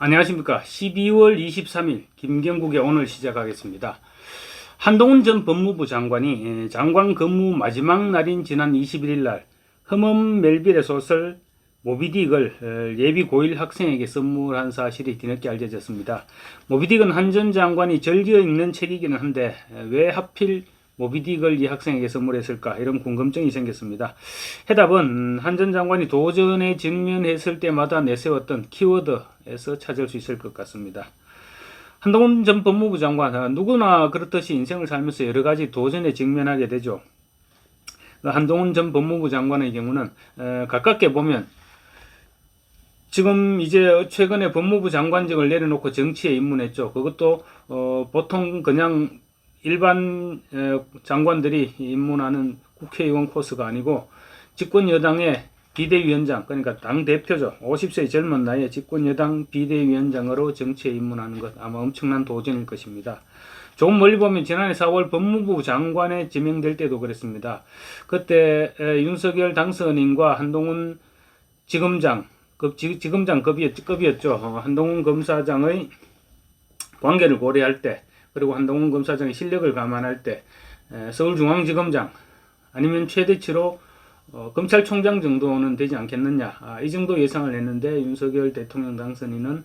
안녕하십니까. 12월 23일 김경국의 오늘 시작하겠습니다. 한동훈 전 법무부 장관이 장관 근무 마지막 날인 지난 21일 날 흠엄 멜빌의 소설 모비딕을 예비 고1 학생에게 선물한 사실이 뒤늦게 알려졌습니다. 모비딕은 한 전 장관이 즐겨 읽는 책이기는 한데 왜 하필 모비딕을 이 학생에게 선물했을까, 이런 궁금증이 생겼습니다. 해답은 한 전 장관이 도전에 직면했을 때마다 내세웠던 키워드에서 찾을 수 있을 것 같습니다. 한동훈 전 법무부 장관, 누구나 그렇듯이 인생을 살면서 여러 가지 도전에 직면하게 되죠. 한동훈 전 법무부 장관의 경우는 가깝게 보면 지금 이제 최근에 법무부 장관직을 내려놓고 정치에 입문했죠. 그것도 보통 그냥 일반 장관들이 입문하는 국회의원 코스가 아니고 집권여당의 비대위원장, 그러니까 당대표죠. 50세의 젊은 나이에 집권여당 비대위원장으로 정치에 입문하는 것, 아마 엄청난 도전일 것입니다. 조금 멀리 보면 지난해 4월 법무부 장관에 지명될 때도 그랬습니다. 그때 윤석열 당선인과 한동훈 지검장급이었죠. 한동훈 검사장의 관계를 고려할 때, 그리고 한동훈 검사장의 실력을 감안할 때 서울중앙지검장 아니면 최대치로 검찰총장 정도는 되지 않겠느냐, 이 정도 예상을 했는데 윤석열 대통령 당선인은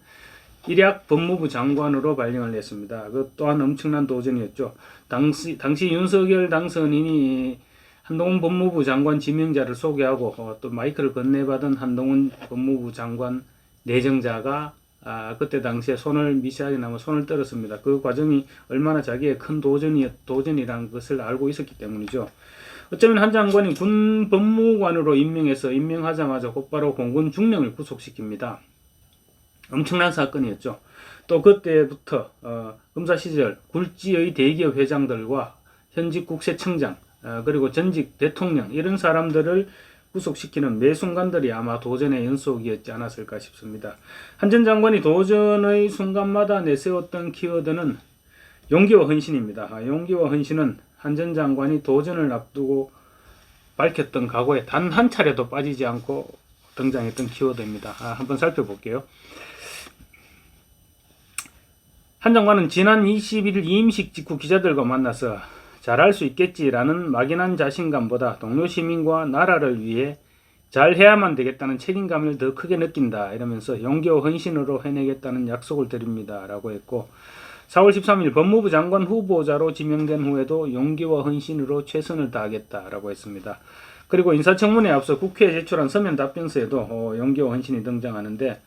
일약 법무부 장관으로 발령을 냈습니다. 그 또한 엄청난 도전이었죠. 당시 윤석열 당선인이 한동훈 법무부 장관 지명자를 소개하고 또 마이크를 건네받은 한동훈 법무부 장관 내정자가 그때 당시에 미세하게나마 손을 떨었습니다. 그 과정이 얼마나 자기의 큰 도전이라는 것을 알고 있었기 때문이죠. 어쩌면 한 장관이 군 법무관으로 임명하자마자 곧바로 공군 중령을 구속시킵니다. 엄청난 사건이었죠. 또 그때부터 검사 시절 굴지의 대기업 회장들과 현직 국세청장, 그리고 전직 대통령, 이런 사람들을 구속시키는 매 순간들이 아마 도전의 연속이었지 않았을까 싶습니다. 한 전 장관이 도전의 순간마다 내세웠던 키워드는 용기와 헌신입니다. 용기와 헌신은 한 전 장관이 도전을 앞두고 밝혔던 각오에 단 한 차례도 빠지지 않고 등장했던 키워드입니다. 한번 살펴볼게요. 한 장관은 지난 21일 임식 직후 기자들과 만나서 잘할 수 있겠지라는 막연한 자신감보다 동료 시민과 나라를 위해 잘해야만 되겠다는 책임감을 더 크게 느낀다, 이러면서 용기와 헌신으로 해내겠다는 약속을 드립니다 라고 했고, 4월 13일 법무부 장관 후보자로 지명된 후에도 용기와 헌신으로 최선을 다하겠다라고 했습니다. 그리고 인사청문회에 앞서 국회에 제출한 서면 답변서에도 용기와 헌신이 등장하는데,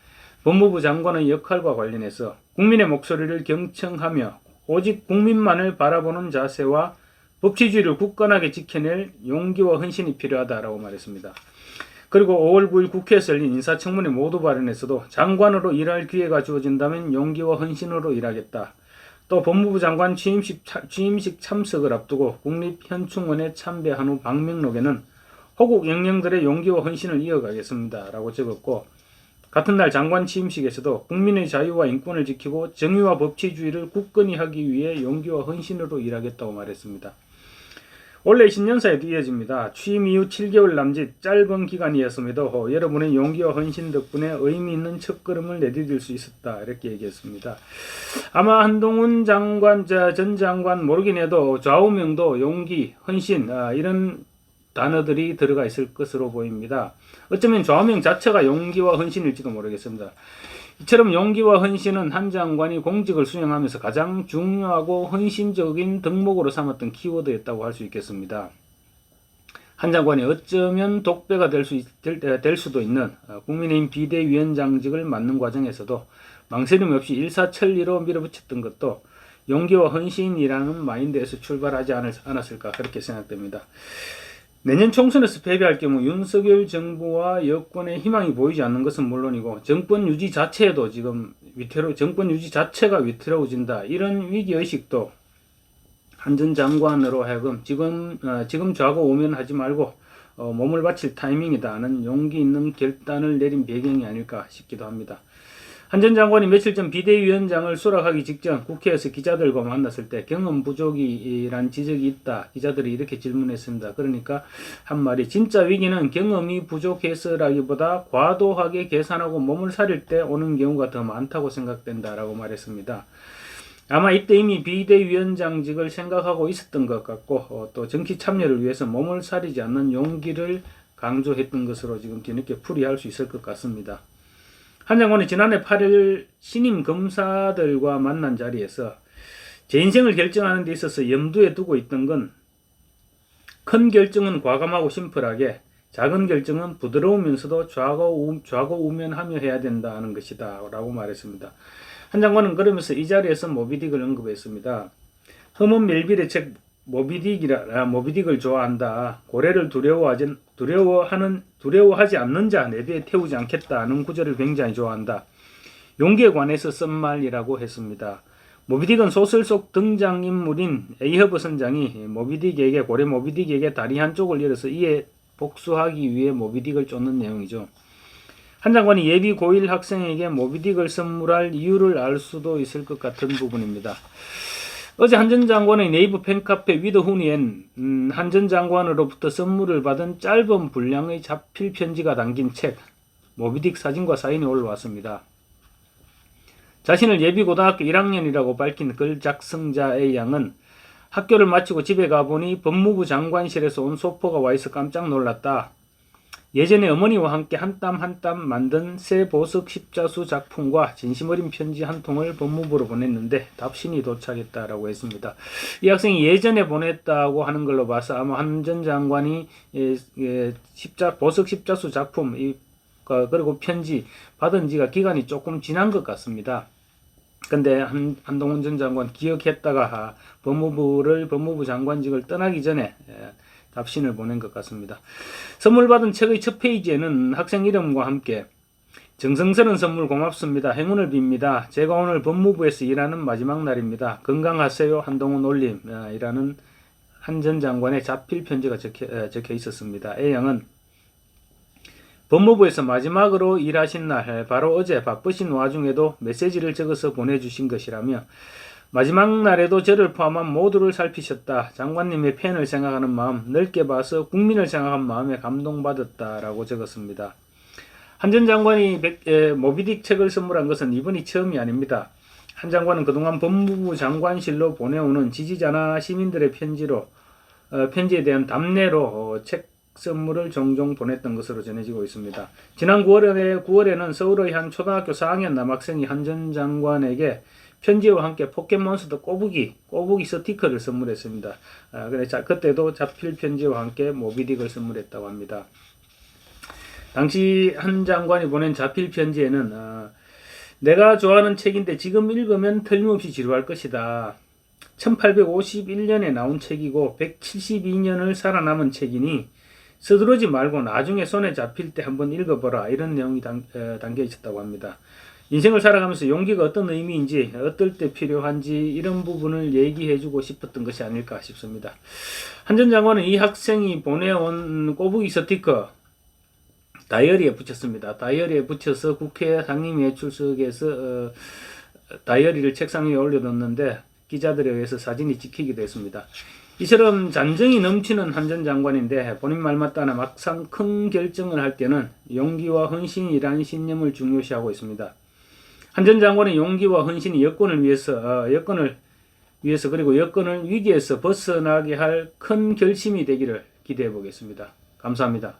법무부 장관의 역할과 관련해서 국민의 목소리를 경청하며 오직 국민만을 바라보는 자세와 법치주의를 굳건하게 지켜낼 용기와 헌신이 필요하다라고 말했습니다. 그리고 5월 9일 국회에서 열린 인사청문회 모두 발언에서도 장관으로 일할 기회가 주어진다면 용기와 헌신으로 일하겠다. 또 법무부 장관 취임식 참석을 앞두고 국립현충원에 참배한 후 방명록에는 호국 영령들의 용기와 헌신을 이어가겠습니다 라고 적었고, 같은 날 장관 취임식에서도 국민의 자유와 인권을 지키고 정의와 법치주의를 굳건히 하기 위해 용기와 헌신으로 일하겠다고 말했습니다. 원래 신년사에도 이어집니다. 취임 이후 7개월 남짓 짧은 기간이었음에도 여러분의 용기와 헌신 덕분에 의미 있는 첫걸음을 내디딜 수 있었다, 이렇게 얘기했습니다. 아마 한동훈 전 장관 모르긴 해도 좌우명도 용기, 헌신, 이런 단어들이 들어가 있을 것으로 보입니다. 어쩌면 좌우명 자체가 용기와 헌신일지도 모르겠습니다. 이처럼 용기와 헌신은 한 장관이 공직을 수행하면서 가장 중요하고 헌신적인 덕목으로 삼았던 키워드였다고 할 수 있겠습니다. 한 장관이 어쩌면 독배가 될 수도 있는 국민의힘 비대위원장직을 맡는 과정에서도 망설임 없이 일사천리로 밀어붙였던 것도 용기와 헌신이라는 마인드에서 출발하지 않았을까, 그렇게 생각됩니다. 내년 총선에서 패배할 경우 윤석열 정부와 여권의 희망이 보이지 않는 것은 물론이고 정권 유지 자체에도 정권 유지 자체가 위태로워진다, 이런 위기의식도 한 전 장관으로 하여금 지금 좌고 우면하지 말고 몸을 바칠 타이밍이다 하는 용기 있는 결단을 내린 배경이 아닐까 싶기도 합니다. 한 전 장관이 며칠 전 비대위원장을 수락하기 직전 국회에서 기자들과 만났을 때 경험 부족이란 지적이 있다. 기자들이 이렇게 질문했습니다. 그러니까 한 말이 진짜 위기는 경험이 부족해서라기보다 과도하게 계산하고 몸을 사릴 때 오는 경우가 더 많다고 생각된다라고 말했습니다. 아마 이때 이미 비대위원장직을 생각하고 있었던 것 같고 또 정치 참여를 위해서 몸을 사리지 않는 용기를 강조했던 것으로 지금 뒤늦게 풀이할 수 있을 것 같습니다. 한 장관이 지난해 8일 신임 검사들과 만난 자리에서 제 인생을 결정하는 데 있어서 염두에 두고 있던 건 큰 결정은 과감하고 심플하게, 작은 결정은 부드러우면서도 좌고우면하며 해야 된다는 것이다 라고 말했습니다. 한 장관은 그러면서 이 자리에서 모비딕을 언급했습니다. 허먼 멜빌의 책 모비딕을 좋아한다. 고래를 두려워하지 않는 자 내 배에 태우지 않겠다는 구절을 굉장히 좋아한다. 용기에 관해서 쓴 말이라고 했습니다. 모비딕은 소설 속 등장인물인 에이허브 선장이 고래 모비딕에게 다리 한쪽을 열어서 이에 복수하기 위해 모비딕을 쫓는 내용이죠. 한 장관이 예비 고1 학생에게 모비딕을 선물할 이유를 알 수도 있을 것 같은 부분입니다. 어제 한 전 장관의 네이버 팬카페 위더 후니엔 한 전 장관으로부터 선물을 받은 짧은 분량의 자필 편지가 담긴 책 모비딕 사진과 사인이 올라왔습니다. 자신을 예비 고등학교 1학년이라고 밝힌 글 작성자 A양은 학교를 마치고 집에 가보니 법무부 장관실에서 온 소포가 와있어 깜짝 놀랐다. 예전에 어머니와 함께 한 땀 한 땀 만든 새 보석 십자수 작품과 진심 어린 편지 한 통을 법무부로 보냈는데 답신이 도착했다라고 했습니다. 이 학생이 예전에 보냈다고 하는 걸로 봐서 아마 한 전 장관이 보석 십자수 작품 그리고 편지 받은 지가 기간이 조금 지난 것 같습니다. 근데 한동훈 전 장관 기억했다가 법무부 장관직을 떠나기 전에 답신을 보낸 것 같습니다. 선물 받은 책의 첫 페이지에는 학생 이름과 함께 정성스러운 선물 고맙습니다. 행운을 빕니다. 제가 오늘 법무부에서 일하는 마지막 날입니다. 건강하세요. 한동훈 올림 이라는 한 전 장관의 자필 편지가 적혀 있었습니다. A양은 법무부에서 마지막으로 일하신 날 바로 어제 바쁘신 와중에도 메시지를 적어서 보내주신 것이라며 마지막 날에도 저를 포함한 모두를 살피셨다. 장관님의 팬을 생각하는 마음, 넓게 봐서 국민을 생각한 마음에 감동받았다라고 적었습니다. 한 전 장관이 모비딕 책을 선물한 것은 이번이 처음이 아닙니다. 한 장관은 그동안 법무부 장관실로 보내오는 지지자나 시민들의 편지에 대한 답례로 책 선물을 종종 보냈던 것으로 전해지고 있습니다. 지난 9월에는 서울의 한 초등학교 4학년 남학생이 한 전 장관에게 편지와 함께 포켓몬스터 꼬부기 스티커를 선물했습니다. 그때도 자필 편지와 함께 모비딕을 선물했다고 합니다. 당시 한 장관이 보낸 자필 편지에는 내가 좋아하는 책인데 지금 읽으면 틀림없이 지루할 것이다. 1851년에 나온 책이고 172년을 살아남은 책이니 서두르지 말고 나중에 손에 잡힐 때 한번 읽어보라. 이런 내용이 담겨 있었다고 합니다. 인생을 살아가면서 용기가 어떤 의미인지, 어떨 때 필요한지 이런 부분을 얘기해주고 싶었던 것이 아닐까 싶습니다. 한 전 장관은 이 학생이 보내온 꼬부기 스티커 다이어리에 붙였습니다. 다이어리에 붙여서 국회 상임위에 출석해서 다이어리를 책상 위에 올려뒀는데 기자들에 의해서 사진이 찍히기도 했습니다. 이처럼 잔정이 넘치는 한 전 장관인데 본인 말 맞다나 막상 큰 결정을 할 때는 용기와 헌신이라는 신념을 중요시하고 있습니다. 한 전 장관의 용기와 헌신이 여권을 위해서 그리고 여권을 위기에서 벗어나게 할 큰 결심이 되기를 기대해 보겠습니다. 감사합니다.